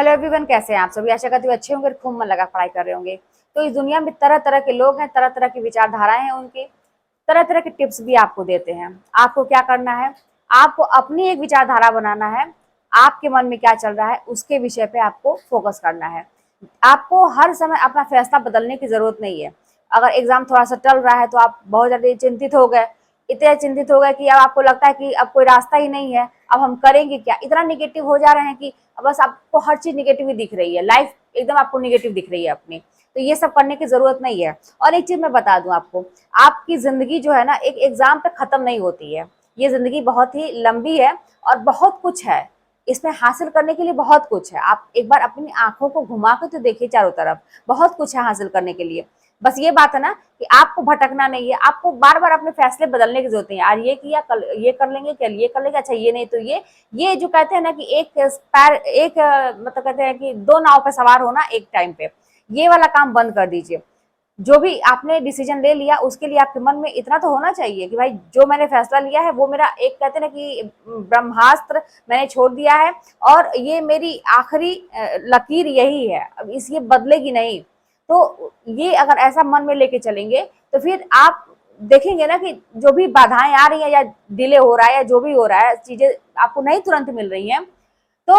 Hello everyone, कैसे हैं आप सभी। आशा करती हूँ अच्छे होंगे, खूब मन लगा पढ़ाई कर रहे होंगे। तो इस दुनिया में तरह तरह के लोग हैं, तरह तरह की विचारधाराएं हैं, उनकी तरह तरह के टिप्स भी आपको देते हैं। आपको क्या करना है, आपको अपनी एक विचारधारा बनाना है। आपके मन में क्या चल रहा है उसके विषय पे आपको फोकस करना है। आपको हर समय अपना फैसला बदलने की जरूरत नहीं है। अगर एग्जाम थोड़ा सा टल रहा है तो आप बहुत ज्यादा चिंतित हो गए, इतने चिंतित हो गए कि अब आपको लगता है कि अब कोई रास्ता ही नहीं है, अब हम करेंगे क्या। इतना निगेटिव हो जा रहे हैं कि बस आपको हर चीज निगेटिव ही दिख रही है, लाइफ एकदम आपको निगेटिव दिख रही है अपनी। तो ये सब करने की जरूरत नहीं है। और एक चीज मैं बता दूं आपको, आपकी जिंदगी जो है ना एक एग्जाम पे खत्म नहीं होती है। ये जिंदगी बहुत ही लंबी है और बहुत कुछ है इसमें हासिल करने के लिए, बहुत कुछ है। आप एक बार अपनी आंखों को घुमा के तो देखिए चारों तरफ, बहुत कुछ है हासिल करने के लिए। बस ये बात है ना कि आपको भटकना नहीं है, आपको बार बार अपने फैसले बदलने की जरूरत नहीं है। आज ये किया, कल ये कर लेंगे, कल ये कर लेंगे, अच्छा ये नहीं तो ये जो कहते हैं ना कि एक पैर एक मतलब कहते हैं कि दो नाव पे सवार होना एक टाइम पे, ये वाला काम बंद कर दीजिए। जो भी आपने डिसीजन ले लिया उसके लिए आपके मन में इतना तो होना चाहिए कि भाई जो मैंने फैसला लिया है वो मेरा, एक कहते हैं ना कि ब्रह्मास्त्र मैंने छोड़ दिया है और ये मेरी आखिरी लकीर यही है, अब इस ये बदलेगी नहीं। तो ये अगर ऐसा मन में लेके चलेंगे तो फिर आप देखेंगे ना कि जो भी बाधाएं आ रही हैं या डिले हो रहा है या जो भी हो रहा है, चीजें आपको नहीं तुरंत मिल रही हैं, तो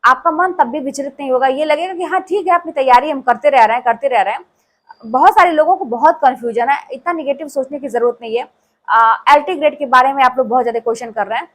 आपका मन तब भी विचलित नहीं होगा। ये लगेगा कि हाँ ठीक है, अपनी तैयारी हम करते रह रहे हैं, करते रह रहे हैं। बहुत सारे लोगों को बहुत कंफ्यूजन है, इतना निगेटिव सोचने की जरूरत नहीं है। एलटी ग्रेड के बारे में आप लोग बहुत ज्यादा क्वेश्चन कर रहे हैं,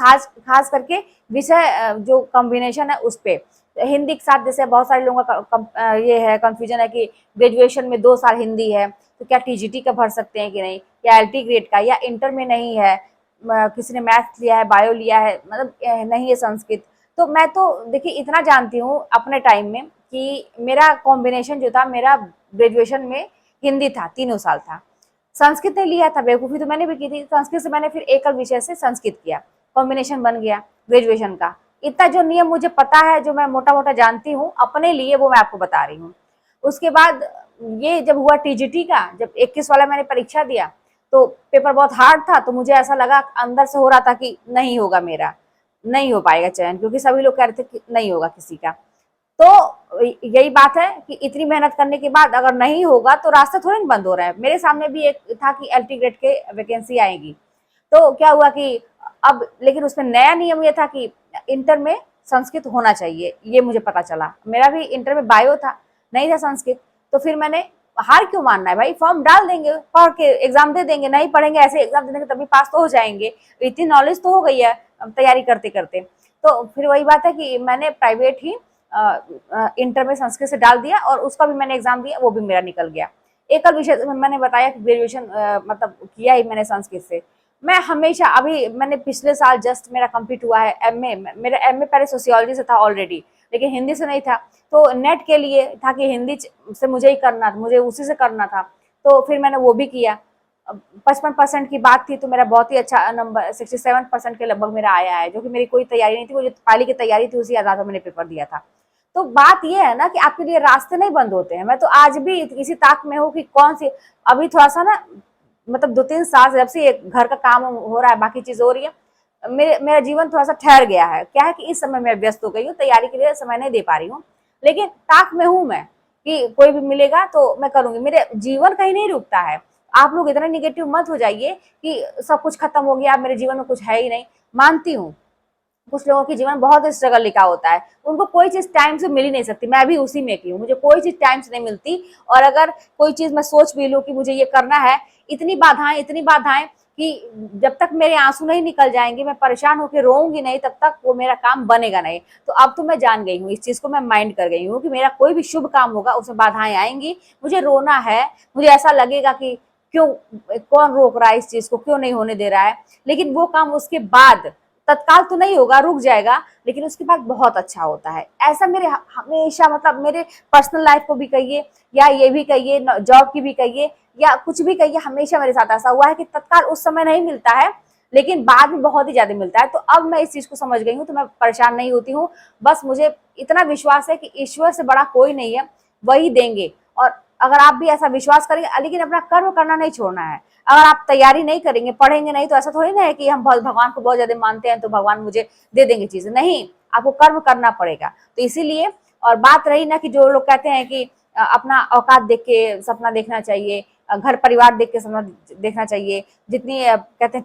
खास खास करके विषय जो कॉम्बिनेशन है उस पे। हिंदी के साथ जैसे बहुत सारे लोगों का ये है कंफ्यूजन है कि ग्रेजुएशन में 2 साल हिंदी है तो क्या टीजीटी का भर सकते हैं कि नहीं, या एलटी ग्रेड का, या इंटर में नहीं है, किसी ने मैथ्स लिया है, बायो लिया है, मतलब नहीं है संस्कृत। तो मैं तो देखिए इतना जानती हूँ अपने टाइम में कि मेरा कॉम्बिनेशन जो था, मेरा ग्रेजुएशन में हिंदी था, 3 साल था। संस्कृत नहीं लिया था, बेवकूफ़ी तो मैंने भी की थी। संस्कृत से मैंने फिर एकल विषय से संस्कृत किया, कॉम्बिनेशन बन गया ग्रेजुएशन का। इतना जो नियम मुझे पता है, जो मैं मोटा मोटा जानती हूँ अपने लिए, वो मैं आपको बता रही हूँ। उसके बाद ये जब हुआ टीजीटी का, जब 21 वाला मैंने परीक्षा दिया तो पेपर बहुत हार्ड था, तो मुझे ऐसा लगा अंदर से हो रहा था कि नहीं होगा, मेरा नहीं हो पाएगा चयन, क्योंकि सभी लोग कह रहे थे कि नहीं होगा किसी का। तो यही बात है कि इतनी मेहनत करने के बाद अगर नहीं होगा तो रास्ते थोड़े ना बंद हो रहा है। मेरे सामने भी एक था कि एलटी ग्रेड के वैकेंसी आएगी, तो क्या हुआ कि अब लेकिन उसमें नया नियम ये था कि इंटर में संस्कृत होना चाहिए, ये मुझे पता चला। मेरा भी इंटर में बायो था, नहीं था संस्कृत। तो फिर मैंने, हार क्यों मानना है भाई, फॉर्म डाल देंगे, पढ़ के एग्जाम दे देंगे, नहीं पढ़ेंगे ऐसे एग्जाम दे देंगे तभी पास तो हो जाएंगे। इतनी नॉलेज तो हो गई है तैयारी करते करते। तो फिर वही बात है कि मैंने प्राइवेट ही इंटर में संस्कृत से डाल दिया और उसका भी मैंने एग्जाम दिया, वो भी मेरा निकल गया। एकल विषय मैंने बताया कि ग्रेजुएशन मतलब किया ही मैंने संस्कृत से। मैं हमेशा, अभी मैंने पिछले साल जस्ट मेरा कंप्लीट हुआ है एमए, मेरा एमए पहले सोशियोलॉजी से था ऑलरेडी, लेकिन हिंदी से नहीं था। तो नेट के लिए था कि हिंदी से मुझे ही करना था, मुझे उसी से करना था, तो फिर मैंने वो भी किया। 55% की बात थी तो मेरा बहुत ही अच्छा नंबर 67% के लगभग मेरा आया है, जो कि मेरी कोई तैयारी नहीं थी, वो जो पाली की तैयारी थी उसी आधार पर मैंने पेपर दिया था। तो बात ये है ना कि आपके लिए रास्ते नहीं बंद होते हैं। मैं तो आज भी इसी ताक में हूँ कि कौन सी, अभी थोड़ा सा ना मतलब 2-3 साल जब से घर का काम हो रहा है, बाकी चीज हो रही है, मेरा जीवन थोड़ा सा ठहर गया है। क्या है कि इस समय मैं व्यस्त हो गई हूँ, तैयारी के लिए समय नहीं दे पा रही हूँ, लेकिन ताक में हूँ मैं कि कोई भी मिलेगा तो मैं करूंगी। मेरे जीवन कहीं नहीं रुकता है। आप लोग इतना निगेटिव मत हो जाइए कि सब कुछ खत्म हो गया, मेरे जीवन में कुछ है ही नहीं। मानती हूँ कुछ लोगों की जीवन बहुत स्ट्रगल लिखा होता है, उनको कोई चीज टाइम से मिल ही नहीं सकती। मैं भी उसी में की हूँ, मुझे कोई चीज टाइम से नहीं मिलती। और अगर कोई चीज मैं सोच भी लूँ कि मुझे ये करना है, इतनी बाधाएं कि जब तक मेरे आंसू नहीं निकल जाएंगे, मैं परेशान होकर रोऊंगी नहीं, तब तक वो मेरा काम बनेगा नहीं। तो अब तो मैं जान गई हूँ, इस चीज को मैं माइंड कर गई हूँ कि मेरा कोई भी शुभ काम होगा उसमें बाधाएं आएंगी, मुझे रोना है, मुझे ऐसा लगेगा कि क्यों, कौन रोक रहा है इस चीज को, क्यों नहीं होने दे रहा है। लेकिन वो काम उसके बाद, तत्काल तो नहीं होगा, रुक जाएगा, लेकिन उसके बाद बहुत अच्छा होता है। ऐसा मेरे हमेशा, मतलब मेरे पर्सनल लाइफ को भी कहिए या ये भी कहिए, जॉब की भी कहिए या कुछ भी कहिए, हमेशा मेरे साथ ऐसा हुआ है कि तत्काल उस समय नहीं मिलता है, लेकिन बाद में बहुत ही ज्यादा मिलता है। तो अब मैं इस चीज को समझ गई हूँ, तो मैं परेशान नहीं होती हूँ। बस मुझे इतना विश्वास है कि ईश्वर से बड़ा कोई नहीं है, वही देंगे। और अगर आप भी ऐसा विश्वास करेंगे, लेकिन अपना कर्म करना नहीं छोड़ना है। अगर आप तैयारी नहीं करेंगे, पढ़ेंगे नहीं, तो ऐसा थोड़ी ना है कि हम भगवान को बहुत ज्यादा मानते हैं तो भगवान मुझे दे देंगे चीजें, नहीं। आपको कर्म करना पड़ेगा। तो इसीलिए, और बात रही ना कि जो लोग कहते हैं कि अपना औकात देख के सपना देखना चाहिए, घर परिवार देख के सपना देखना चाहिए, जितनी कहते हैं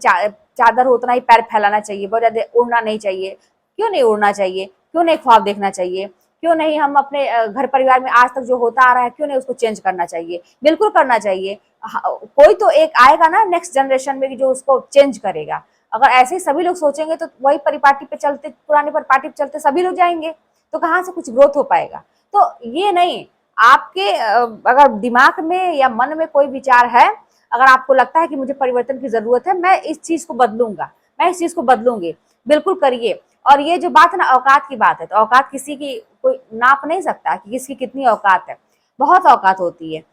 चादर हो उतना ही पैर फैलाना चाहिए, बहुत ज्यादा उड़ना नहीं चाहिए। क्यों नहीं उड़ना चाहिए? क्यों नहीं ख्वाब देखना चाहिए? क्यों नहीं हम अपने घर परिवार में आज तक जो होता आ रहा है, क्यों नहीं उसको चेंज करना चाहिए? बिल्कुल करना चाहिए। कोई तो एक आएगा ना नेक्स्ट जनरेशन में जो उसको चेंज करेगा। अगर ऐसे ही सभी लोग सोचेंगे तो वही परिपाटी पे चलते, पुराने परिपाटी पे चलते सभी लोग जाएंगे, तो कहाँ से कुछ ग्रोथ हो पाएगा? तो ये नहीं, आपके अगर दिमाग में या मन में कोई विचार है, अगर आपको लगता है कि मुझे परिवर्तन की जरूरत है, मैं इस चीज को बदलूंगा, मैं इस चीज को बदलूंगी, बिल्कुल करिए। और ये जो बात है ना औकात की बात है, तो औकात किसी की कोई नाप नहीं सकता कि किसकी कितनी औकात है। बहुत औकात होती है,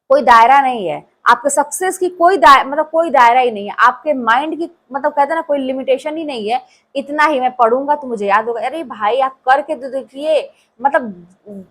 कोई दायरा नहीं है। आपके सक्सेस की कोई मतलब कोई दायरा ही नहीं है। आपके माइंड की मतलब कहते हैं ना कोई लिमिटेशन ही नहीं है, इतना ही मैं पढ़ूंगा तो मुझे याद होगा। अरे भाई आप करके तो देखिए, मतलब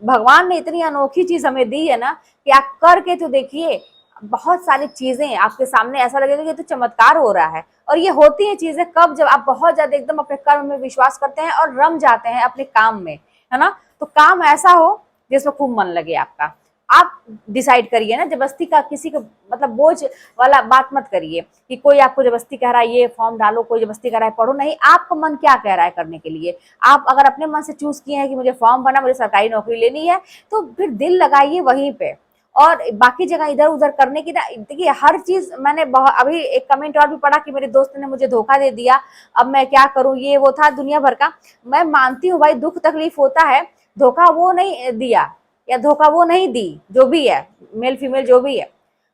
भगवान ने इतनी अनोखी चीज हमें दी है ना कि आप करके तो देखिए, बहुत सारी चीजें आपके सामने ऐसा लगेगा कि तो चमत्कार हो रहा है। और ये होती है चीजें कब? जब आप बहुत ज्यादा एकदम अपने कर्म में विश्वास करते हैं और रम जाते हैं अपने काम में, है ना। तो काम ऐसा हो जिसमें खूब मन लगे आपका। आप डिसाइड करिए ना, जबरदस्ती का किसी को मतलब बोझ वाला बात मत करिए कि कोई आपको जबरदस्ती कह रहा है ये फॉर्म डालो, कोई जबरदस्ती कह रहा है पढ़ो। नहीं, आपका मन क्या कह रहा है करने के लिए। आप अगर अपने मन से चूज किए हैं कि मुझे फॉर्म भरना, मुझे सरकारी नौकरी लेनी है, तो फिर दिल लगाइए वहीं पे। और बाकी जगह इधर उधर करने की ना, देखिए हर चीज मैंने अभी एक कमेंट और भी पढ़ा कि मेरे दोस्त ने मुझे धोखा दे दिया, अब मैं क्या करूं, ये वो था दुनिया भर का। मैं मानती हूँ भाई, दुख तकलीफ होता है, धोखा वो नहीं दिया या धोखा वो नहीं दी, जो भी है, मेल फीमेल जो भी है,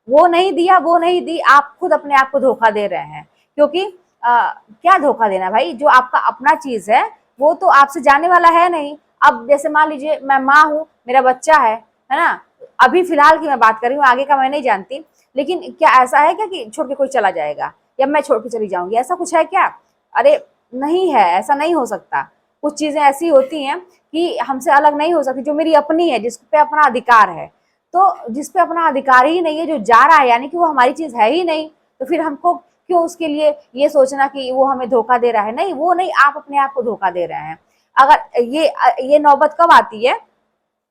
वो नहीं दिया, वो नहीं दी, आप खुद अपने आप को धोखा दे रहे हैं। क्योंकि क्या धोखा देना भाई, जो आपका अपना चीज है वो तो आपसे जाने वाला है नहीं। अब जैसे मान लीजिए मैं माँ हूँ, मेरा बच्चा है ना, अभी फिलहाल की मैं बात कर रही हूँ, आगे का मैं नहीं जानती। लेकिन क्या ऐसा है क्या कि छोड़ के कोई चला जाएगा या मैं छोड़ के चली जाऊंगी, ऐसा कुछ है क्या? अरे नहीं है, ऐसा नहीं हो सकता। कुछ चीजें ऐसी होती हैं कि हमसे अलग नहीं हो सकती, जो मेरी अपनी है, जिस पे अपना अधिकार है। तो जिस पे अपना अधिकार ही नहीं है, जो जा रहा है, यानी कि वो हमारी चीज है ही नहीं, तो फिर हमको क्यों उसके लिए ये सोचना कि वो हमें धोखा दे रहा है? नहीं, वो नहीं, आप अपने आप को धोखा दे रहे हैं। अगर ये नौबत कब आती है?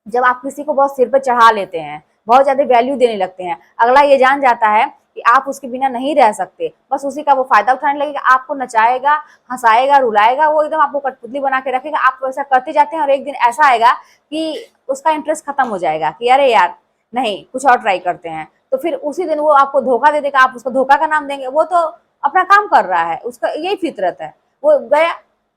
जब आप किसी को बहुत सिर पर चढ़ा लेते हैं, बहुत ज्यादा वैल्यू देने लगते हैं, अगला ये जान जाता है कि आप उसके बिना नहीं रह सकते, बस उसी का वो फायदा उठाने लगेगा, आपको नचाएगा, हंसाएगा, रुलाएगा, वो एकदम आपको कठपुतली बना के रखेगा। आप वैसा करते जाते हैं और एक दिन ऐसा आएगा कि उसका इंटरेस्ट खत्म हो जाएगा कि अरे यार नहीं, कुछ और ट्राई करते हैं। तो फिर उसी दिन वो आपको धोखा दे देगा, आप उसको धोखा का नाम देंगे। वो तो अपना काम कर रहा है, उसका यही फितरत है, वो गया।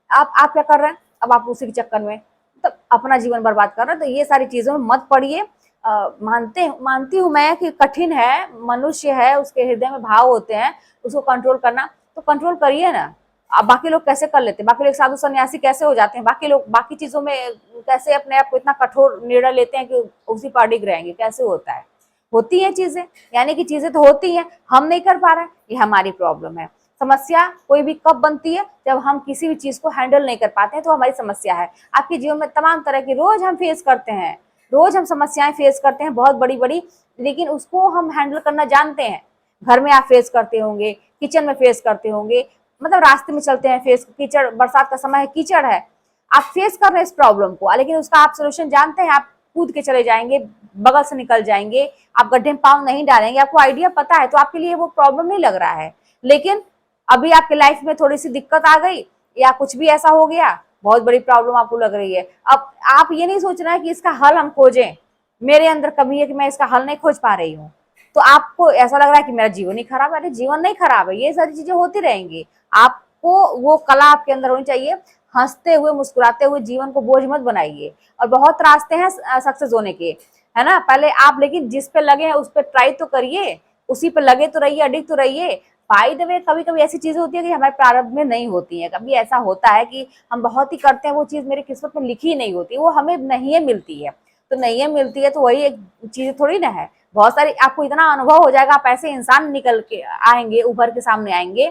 आप क्या कर रहे हैं? अब आप उसी के चक्कर में तो अपना जीवन बर्बाद कर रहे हैं। तो ये सारी चीजों में मत पड़िए। मानती हूँ मैं कि कठिन है, मनुष्य है, उसके हृदय में भाव होते हैं, उसको कंट्रोल करना, तो कंट्रोल करिए ना। अब बाकी लोग कैसे कर लेते हैं, बाकी लोग साधु सन्यासी कैसे हो जाते हैं, बाकी लोग बाकी चीजों में कैसे अपने आप को इतना कठोर निर्णय लेते हैं कि उसी पर अडिग रहेंगे, कैसे होता है? होती है चीजें, यानी कि चीजें तो होती हैं, हम नहीं कर पा रहे हैं, ये हमारी प्रॉब्लम है। समस्या कोई भी कब बनती है? जब हम किसी भी चीज को हैंडल नहीं कर पाते हैं, तो हमारी समस्या है। आपके जीवन में तमाम तरह की रोज हम फेस करते हैं, रोज हम समस्याएं फेस करते हैं, बहुत बड़ी बड़ी, लेकिन उसको हम हैंडल करना जानते हैं। घर में आप फेस करते होंगे, किचन में फेस करते होंगे, मतलब रास्ते में चलते हैं फेस, कीचड़, बरसात का समय है, कीचड़ है, आप फेस कर रहे हैं इस प्रॉब्लम को, लेकिन उसका आप सोल्यूशन जानते हैं, आप कूद के चले जाएंगे, बगल से निकल जाएंगे, आप गड्ढे में पाँव नहीं डालेंगे, आपको आइडिया पता है, तो आपके लिए वो प्रॉब्लम नहीं लग रहा है। लेकिन अभी आपके लाइफ में थोड़ी सी दिक्कत आ गई या कुछ भी ऐसा हो गया, बहुत बड़ी प्रॉब्लम आपको लग रही है। अब आप ये नहीं सोचना है कि इसका हल हम खोजें, मेरे अंदर कमी है कि मैं इसका हल नहीं खोज पा रही हूँ, तो आपको ऐसा लग रहा है कि मेरा जीवन ही खराब है। अरे जीवन नहीं खराब है, ये सारी चीजें होती रहेंगी। आपको वो कला आपके अंदर होनी चाहिए, हंसते हुए मुस्कुराते हुए जीवन को बोझ मत बनाइए। और बहुत रास्ते हैं सक्सेस होने के, है ना। पहले आप लेकिन जिस पे लगे हैं उस पर ट्राई तो करिए, उसी पे लगे तो रहिए, अडिग तो रहिए। बाय द वे, कभी कभी ऐसी चीजें होती है कि हमारे प्रारंभ में नहीं होती है। कभी ऐसा होता है कि हम बहुत ही करते हैं, वो चीज मेरी किस्मत में लिखी नहीं होती, वो हमें नहीं मिलती है। तो नहीं मिलती है तो वही एक चीज थोड़ी ना है। बहुत सारी आपको इतना अनुभव हो जाएगा, आप ऐसे इंसान निकल के आएंगे, उभर के सामने आएंगे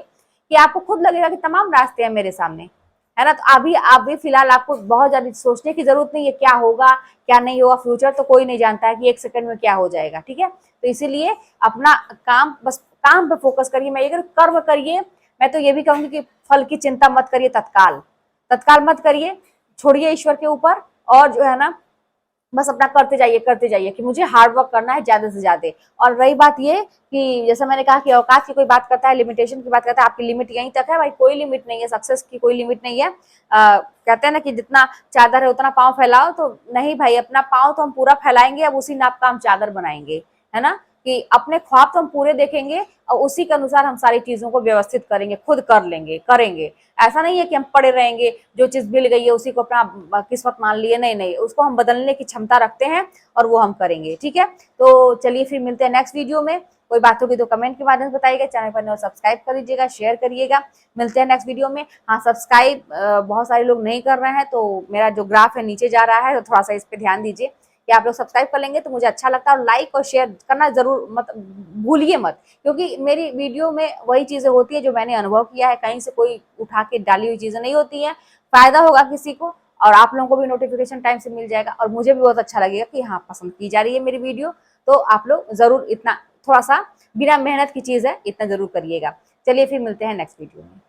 कि आपको खुद लगेगा कि तमाम रास्ते हैं मेरे सामने, है ना। तो अभी फिलहाल आपको बहुत ज्यादा सोचने की जरूरत नहीं है क्या होगा क्या नहीं होगा। फ्यूचर तो कोई नहीं जानता है कि एक सेकंड में क्या हो जाएगा, ठीक है। तो इसीलिए अपना काम, बस काम पे फोकस करिए। मैं ये कर्म करिए। मैं तो ये भी कहूंगी कि फल की चिंता मत करिए तत्काल, तत्काल मत करिए, छोड़िए ईश्वर के ऊपर, और जो है ना बस अपना करते जाइए कि मुझे हार्ड वर्क करना है ज्यादा से ज्यादा। और रही बात ये कि जैसे मैंने कहा कि औकात की कोई बात करता है, लिमिटेशन की बात करता है, आपकी लिमिट यहीं तक है भाई, कोई लिमिट नहीं है, सक्सेस की कोई लिमिट नहीं है। कहते हैं ना कि जितना चादर है उतना पाँव फैलाओ, तो नहीं भाई, अपना पाँव तो हम पूरा फैलाएंगे, अब उसी नाप का हम चादर बनाएंगे, है ना, कि अपने ख्वाब तो हम पूरे देखेंगे और उसी के अनुसार हम सारी चीजों को व्यवस्थित करेंगे, खुद कर लेंगे, करेंगे। ऐसा नहीं है कि हम पड़े रहेंगे, जो चीज मिल गई है उसी को अपना किस्मत मान लिए, नहीं नहीं, उसको हम बदलने की क्षमता रखते हैं और वो हम करेंगे। ठीक है, तो चलिए फिर मिलते हैं नेक्स्ट वीडियो में। कोई बात होगी तो कमेंट के माध्यम से बताइएगा, चैनल पर सब्सक्राइब कर लीजिएगा, शेयर करिएगा। मिलते हैं नेक्स्ट वीडियो में। हाँ, सब्सक्राइब बहुत सारे लोग नहीं कर रहे हैं, तो मेरा जो ग्राफ है नीचे जा रहा है, तो थोड़ा सा इस पे ध्यान दीजिए कि आप लोग सब्सक्राइब कर लेंगे तो मुझे अच्छा लगता है, और लाइक और शेयर करना जरूर मत भूलिए मत, क्योंकि मेरी वीडियो में वही चीजें होती है जो मैंने अनुभव किया है, कहीं से कोई उठा के डाली हुई चीजें नहीं होती हैं। फायदा होगा किसी को, और आप लोगों को भी नोटिफिकेशन टाइम से मिल जाएगा, और मुझे भी बहुत अच्छा लगेगा कि हाँ, पसंद की जा रही है मेरी वीडियो। तो आप लोग जरूर इतना, थोड़ा सा बिना मेहनत की चीज है, इतना जरूर करिएगा। चलिए फिर मिलते हैं नेक्स्ट वीडियो में।